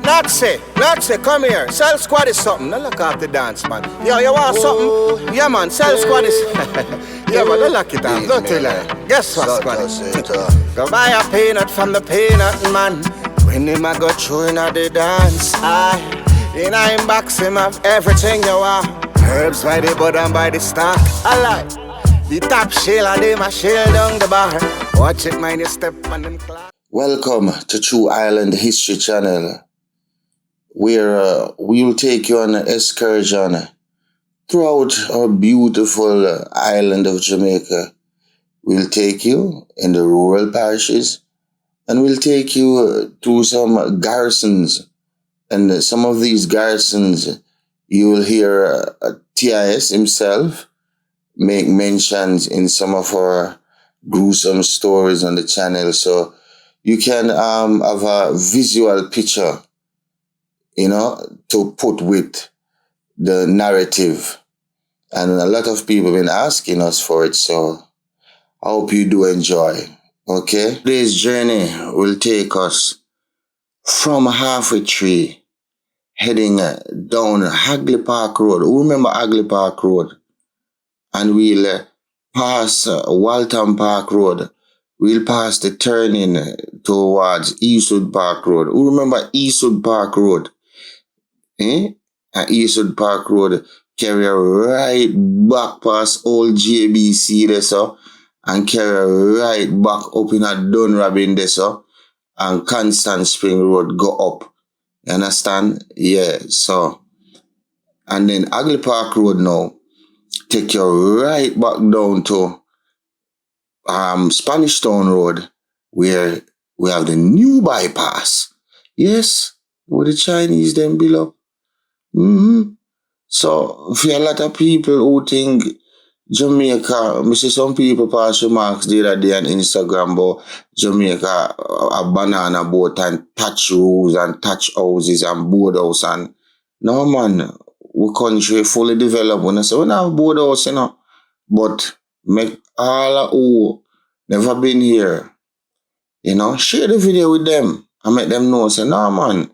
Nazi, come here. Cell Squad is something. Don't look off the dance, man. Yo, you want something? Yeah, man, Cell Squad is... yeah, man, don't lock it off. Don't tell her. Guess what, Squad? Go buy a peanut from the peanut man. When him a go through in the dance, in a inbox him have everything you want. Herbs by the bottom by the stock. I like the top shell and them a shell down the bar. Watch it, mind your step on them clock. Welcome to True Island History Channel, where we will take you on an excursion throughout our beautiful island of Jamaica. We'll take you in the rural parishes, and we'll take you to some garrisons. And some of these garrisons, you will hear TIS himself make mentions in some of our gruesome stories on the channel. So you can have a visual picture, to put with the narrative. And a lot of people have been asking us for it, so I hope you do enjoy. Okay? Today's journey will take us from Halfway Tree, heading down Hagley Park Road. Who remember Hagley Park Road? And we'll pass Waltham Park Road. We'll pass the turning towards Eastwood Park Road. Who remember Eastwood Park Road? And Eastwood Park Road carry right back past old JBC there, so, and carry right back up in a Dunrabin there, so, and Constant Spring Road go up. You understand? Yeah, so. And then Hagley Park Road now take you right back down to Spanish Town Road, where we have the new bypass. Yes, where the Chinese then build up. So, for a lot of people who think Jamaica, I see some people pass remarks the other day on Instagram about Jamaica, a banana boat and thatch roofs and thatch houses and boardhouse. And no, man, we country fully developed. When I say we don't have boardhouse, but make all who never been here, share the video with them and make them know. Say, no, man,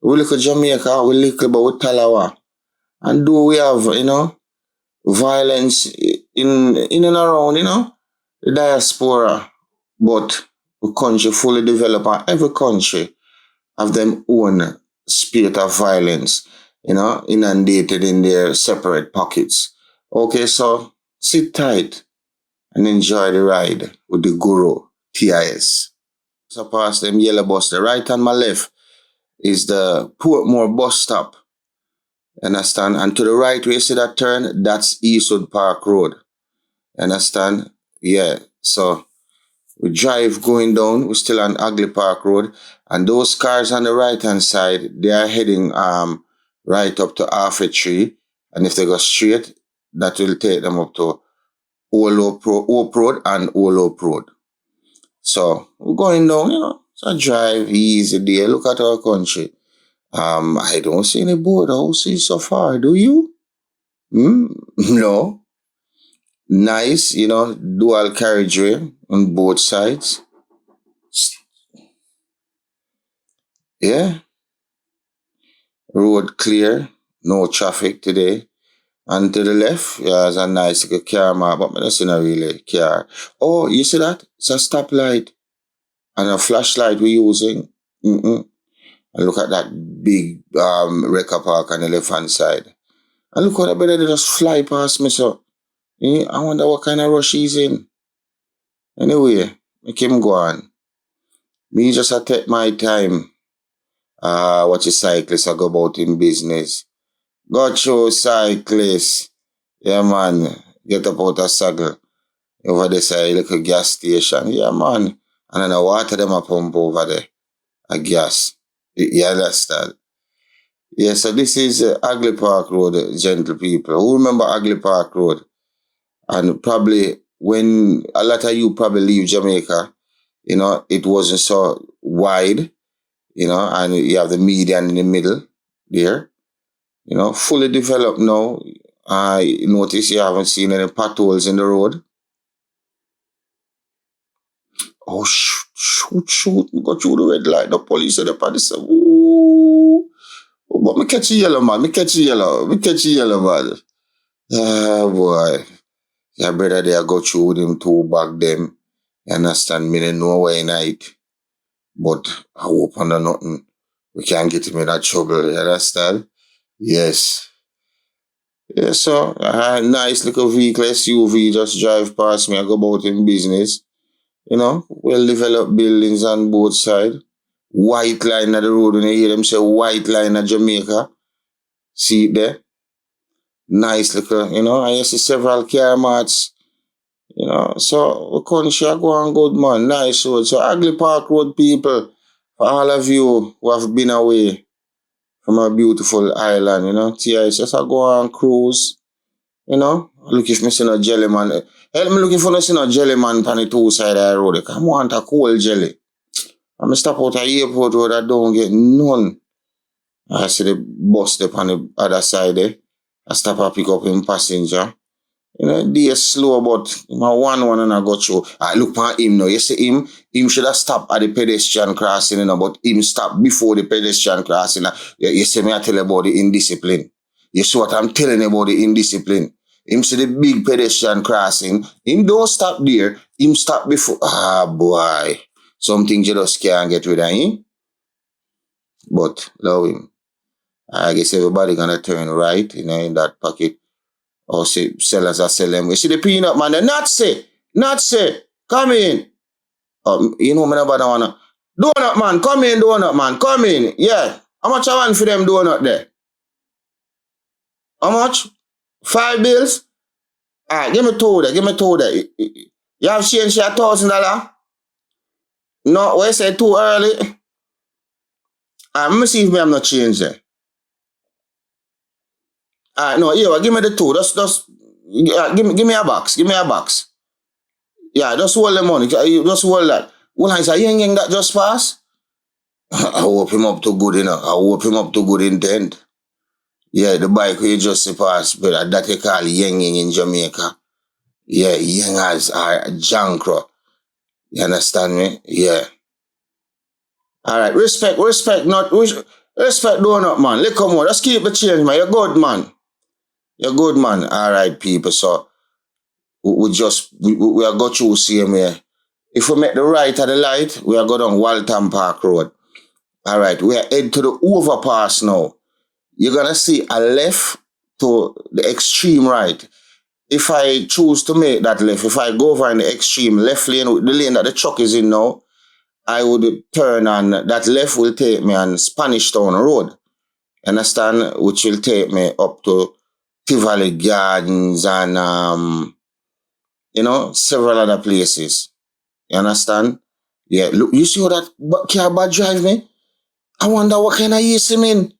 we look at Jamaica, we look about Talawa. And do we have, violence in and around, the diaspora, but the country fully developed, and every country have their own spirit of violence, inundated in their separate pockets. Okay, so sit tight and enjoy the ride with the Guru TIS. So past them yellow bus, the right and my left is the Portmore bus stop. Understand? And to the right, where you see that turn, that's Eastwood Park Road. Understand? Yeah. So we drive going down. We're still on Hagley Park Road. And those cars on the right-hand side, they are heading right up to Halfway Tree. And if they go straight, that will take them up to Hope Road and Hope Road. So we're going down, So drive easy there. Look at our country. I don't see any boardhouses so far, do you? No. Nice, dual carriageway on both sides. Yeah. Road clear, no traffic today. And to the left, there's a nice car mark, but that's not really car. Oh, you see that? It's a stoplight and a flashlight we're using. And look at that big wrecker park on the left-hand side. And look how the better they just fly past me, so. I wonder what kind of rush he's in. Anyway, make him go on. Me just take my time. Watch a cyclist I go about in business. Go through cyclists. Yeah, man. Get up out of saddle. Over there, say, look a gas station. Yeah, man. And then I water them a pump over there. A gas. You understand? Yeah, so this is Hagley Park Road, gentle people. Who remember Hagley Park Road? And probably when a lot of you probably leave Jamaica, it wasn't so wide, and you have the median in the middle there, fully developed now. I notice you haven't seen any potholes in the road. Oh, shoot. We got through the red light. The police and the police. Ooh. But me catch a yellow, man. Me catch a yellow, man. Ah, boy. Yeah, brother, they go through with him too back them. You understand? Me didn't know where night. But I hope under nothing. We can't get him in that trouble. You understand? Yes. Yeah, so nice little vehicle SUV just drive past me. I go about in business. You know, well developed buildings on both sides. White line of the road, when you hear them say white line of Jamaica. See it there? Nice little, you know, I see several car mats. You know, so the country are going good, man. Nice road. So Hagley Park Road people, for all of you who have been away from a beautiful island, you know, TIS, just go on cruise. You know, look if me see no jelly man. Help me looking for no see no jelly man on the two side of the road. I want a cold jelly. I'm stop out at the airport road, I don't get none. I see the bus step on the other side there. I stop and pick up him passenger. You know, they are slow, but my one and I got through. I look at him now. You see him should have stopped at the pedestrian crossing, you know, but him stopped before the pedestrian crossing. You see me, I tell you about the indiscipline. You see what I'm telling you about the indiscipline. Him see the big pedestrian crossing. Him don't stop there. Him stop before. Ah, boy. Some things you just can't get rid of him. But love him. I guess everybody gonna turn right, you know, in that pocket. Or say sellers are selling. You see the peanut man, they're not say. Come in. You know, man, nobody wanna. Donut man, come in, donut man, come in. Yeah. How much I want for them donut there? How much? 5 bills? Alright, give me two there. You have change your $1,000? No, we say too early. Alright, let me see if me have not changed there. Alright, no, yeah, give me the two. Just give me a box. Yeah, just hold the money. Just hold that. Well, I say, yang that just pass. I hope him up to good, you know. I hope him up to good intent. Yeah, the bike we just pass, but that they call yang in Jamaica. Yeah, yangers are jankro. You understand me? Yeah. Alright, respect, not respect donut man. Look come on, just keep the change, man. You're good, man. Alright, people, so we are go through same way. If we make the right at the light, we are going down Walton Park Road. Alright, we are head to the overpass now. You're gonna see a left to the extreme right. If I choose to make that left, if I go over in the extreme left lane, the lane that the truck is in now, I would turn on that left will take me on Spanish Town Road. Understand? Which will take me up to Tivoli Gardens and you know, several other places. You understand? Yeah, look, you see how that car bad drive me? I wonder what kind of use him in.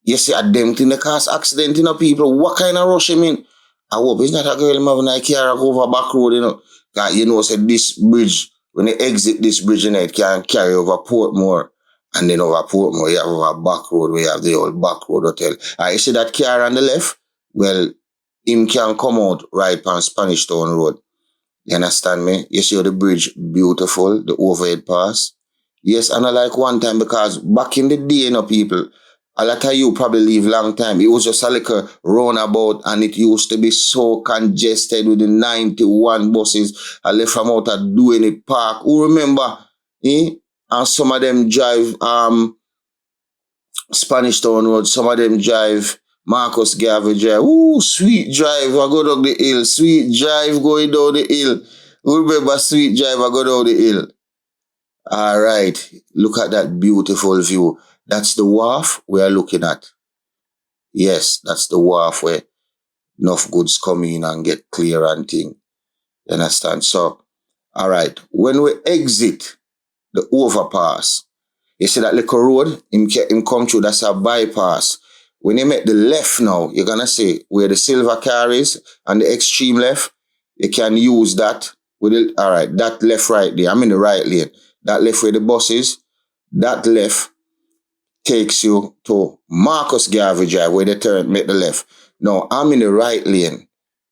You see a dent in the cause accident, you know, people. What kind of rush him in? I hope it's not a girl him having a car go over back road, you know. Cause you know, said this bridge, when they exit this bridge, you know, it can carry over Portmore. And then over Portmore, you have over back road, where you have the old back road hotel. You see that car on the left? Well, him can come out right on Spanish Town Road. You understand me? You see how the bridge beautiful, the overhead pass. Yes, and I like one time because back in the day, you know, people, a lot of you probably live long time. It was just a little roundabout and it used to be so congested with the 91 buses. I left from out at Duane Park. Who remember? And some of them drive Spanish Town Road, some of them drive Marcus Garvey Drive. Ooh, sweet drive, I go down the hill. Sweet drive going down the hill. Remember sweet drive, I go down the hill. All right, look at that beautiful view. That's the wharf we are looking at. Yes, that's the wharf where enough goods come in and get clear and thing. You understand? So, all right, when we exit the overpass, you see that little road, him come through, that's a bypass. When you make the left now, you're going to see where the silver car is and the extreme left, you can use that. All right, that left right there. I'm in the right lane. That left where the bus is, that left takes you to Marcus Garvey Drive where they make the left. Now, I'm in the right lane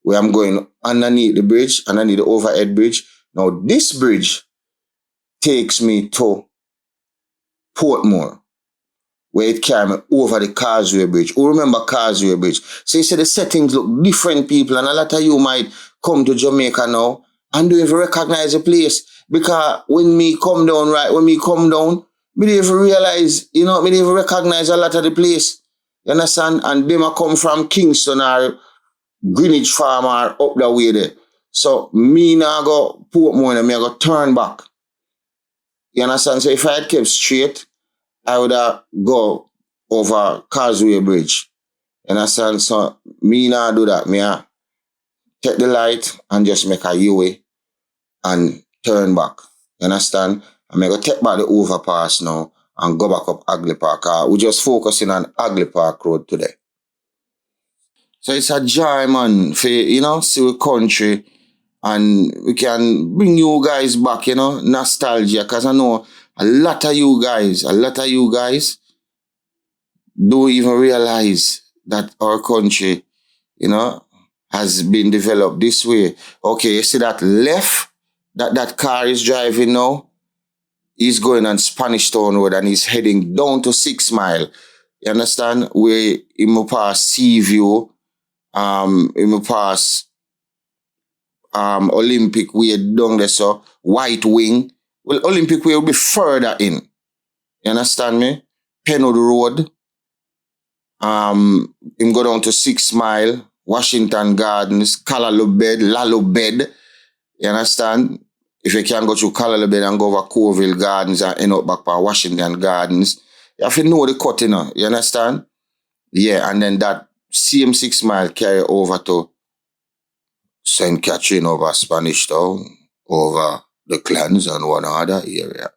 where I'm going underneath the bridge, underneath the overhead bridge. Now, this bridge takes me to Portmore, where it carried me over the Causeway Bridge. Who remember Causeway Bridge? So you see the settings look different, people, and a lot of you might come to Jamaica now and don't even recognize the place. Because when me come down, me don't even realize, me don't even recognize a lot of the place. You understand? And them a come from Kingston or Greenwich Farm or up the way there. So me now go Portmore and me go turn back. You understand? So if I had kept straight, I would have go over Causeway Bridge. You understand? So me now do that. Me take the light and just make a U-way and turn back. You understand? I'm going to take back the overpass now and go back up Hagley Park. We're just focusing on Hagley Park Road today. So it's a joy, man, for, see the country, and we can bring you guys back, nostalgia, because I know a lot of you guys don't even realize that our country, has been developed this way. Okay, you see that left, that car is driving now, he's going on Spanish Town Road and he's heading down to 6 Mile. You understand? Where he will pass Seaview, he will pass Olympic Way down there, so White Wing. Well, Olympic Way will be further in. You understand me? Penwood Road. Him go down to 6 Mile, Washington Gardens, Lalo Bed. You understand? If you can go through Bed and go over Coville Gardens and end up back by Washington Gardens, you have to know the cut, you understand? Yeah, and then that same 6 Mile carry over to St. Catherine, over Spanish Town, over the Clans and one other area.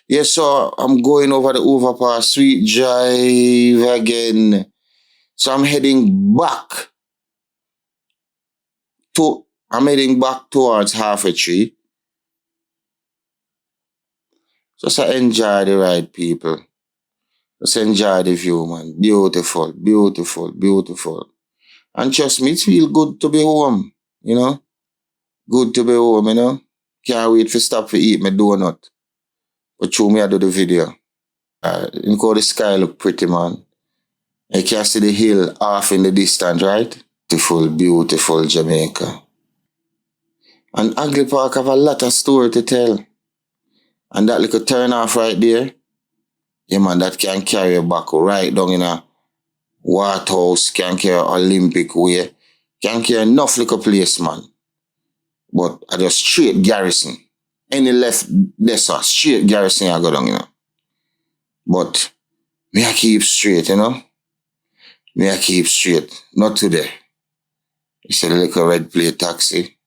Yeah, so I'm going over the overpass, Sweet Drive again. So I'm heading back towards Half a Tree. Just enjoy the ride, people. Just enjoy the view, man. Beautiful, beautiful, beautiful. And trust me, it feels good to be home, Good to be home, Can't wait to stop to eat my donut. But through me, I do the video. The sky look pretty, man. You can see the hill off in the distance, right? Beautiful, beautiful Jamaica. And Hagley Park have a lot of story to tell. And that little turn off right there, yeah, man, that can carry you back right down in a Waterhouse, can carry Olympic Way, can carry enough little place, man. But I just straight Garrison. Any left there, so straight Garrison I go down, But me I keep straight, Me I keep straight. Not today. It's a little red plate taxi.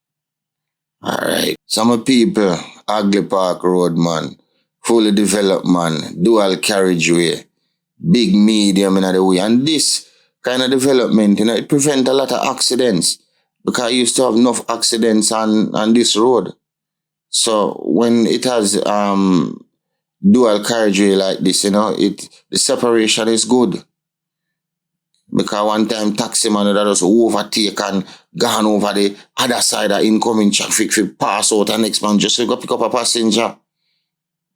Alright. Some people, Hagley Park Road, man. Fully developed, man. Dual carriageway. Big, medium in the way. And this kind of development, it prevents a lot of accidents. Because I used to have enough accidents on this road. So when it has dual carriageway like this, the separation is good. Because one time taxi man that just overtake and gone over the other side of incoming traffic to pass out and next man just to go pick up a passenger.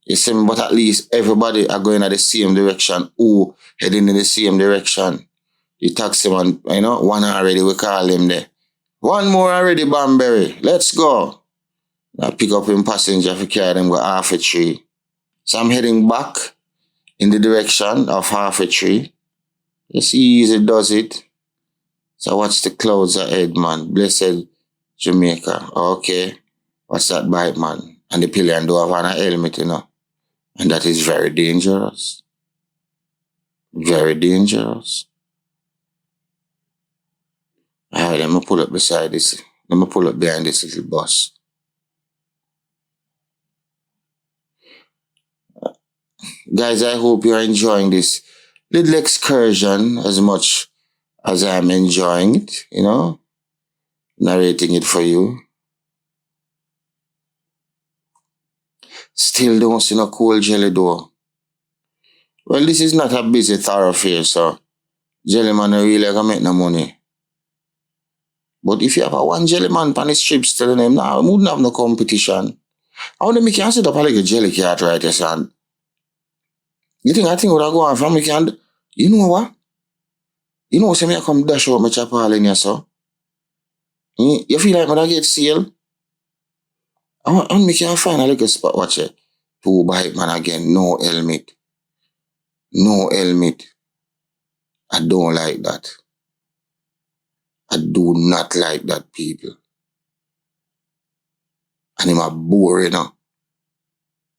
You see me, but at least everybody are going in the same direction. Who heading in the same direction? The taxi man, one already, we call him there. One more already, Banbury. Let's go. I pick up him passenger for carry them go Half a Tree. So I'm heading back in the direction of Half a Tree. It's easy, does it? So watch the clouds ahead, man. Blessed Jamaica. Okay. What's that bike, man? And the pillion do have an helmet, And that is very dangerous. Very dangerous. Alright, let me pull up beside this. Let me pull up behind this little bus. Guys, I hope you're enjoying this little excursion as much as I'm enjoying it, narrating it for you. Still don't see no cold jelly though. Well, this is not a busy thoroughfare, so jelly man really can make no money. But if you have a one jelly man on the strips telling him, nah, we wouldn't have no competition. I want to make you set up a little jelly cart right here, son. You think I think what I go on from me can, you know what? You know, say me I come dash out my chapel in here, so. You feel like when I get sale? And me can find a little spot, watch it. Two bike man again, no helmet. No helmet. I don't like that. I do not like that, people. And him a bore, you know.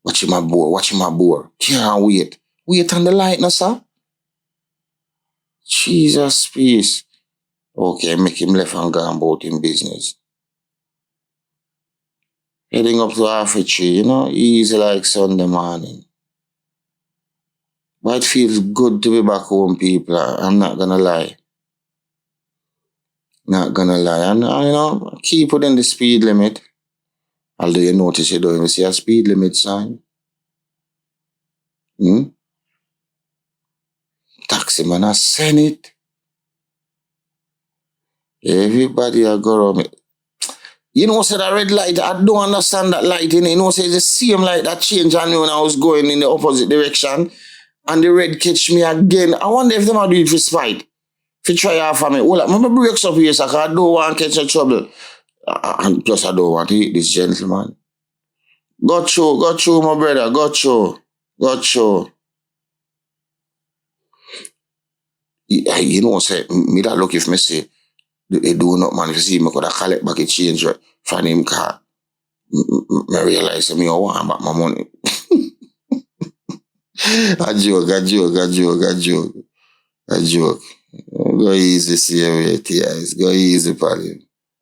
Watch him a bore. Can't wait. Wait on the light, no, sir. Jesus, peace. Okay, make him left and go about in business. Heading up to half a tree, you know, easy like Sunday morning. But it feels good to be back home, people. I'm not gonna lie. Not gonna lie. And, you know, keep within the speed limit. Although you notice you don't even see a speed limit sign. Taxi man, I send it. Everybody a go around me. You know, say that red light, I don't understand that light. You know, say it's the same light that changed on me when I was going in the opposite direction. And the red catch me again. I wonder if them are doing it for spite. If you try off of me. Well, my brakes up here, so I don't want to catch a trouble. And plus, I don't want to hit this gentleman. Got you, my brother. Got you. You know, say, me that look if me say, they do not, man. If you see me, could have collect back a change from him car. I realize me, I want back my money. A joke. Go easy, see you, TIs. Go easy, pal.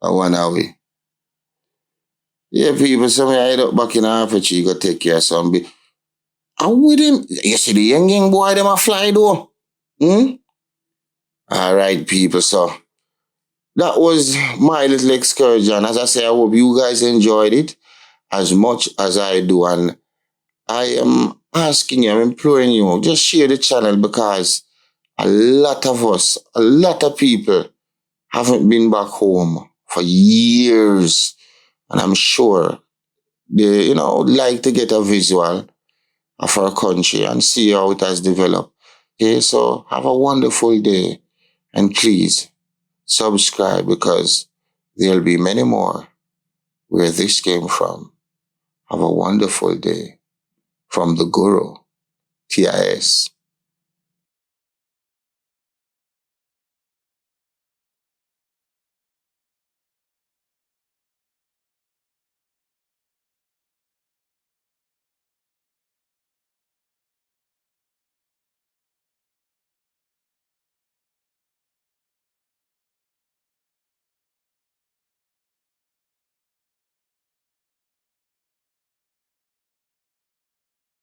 I want away. Yeah, people, some I head up back in half a tree, go take care of some bit. And with him, you see the young boy, them a fly though. Alright, people, so that was my little excursion. As I say, I hope you guys enjoyed it as much as I do. And I am asking you, I'm imploring you, just share the channel because a lot of us, a lot of people haven't been back home for years. And I'm sure they, you know, like to get a visual of our country and see how it has developed. Okay, so have a wonderful day. And please subscribe because there'll be many more where this came from. Have a wonderful day. From the Guru, TIS.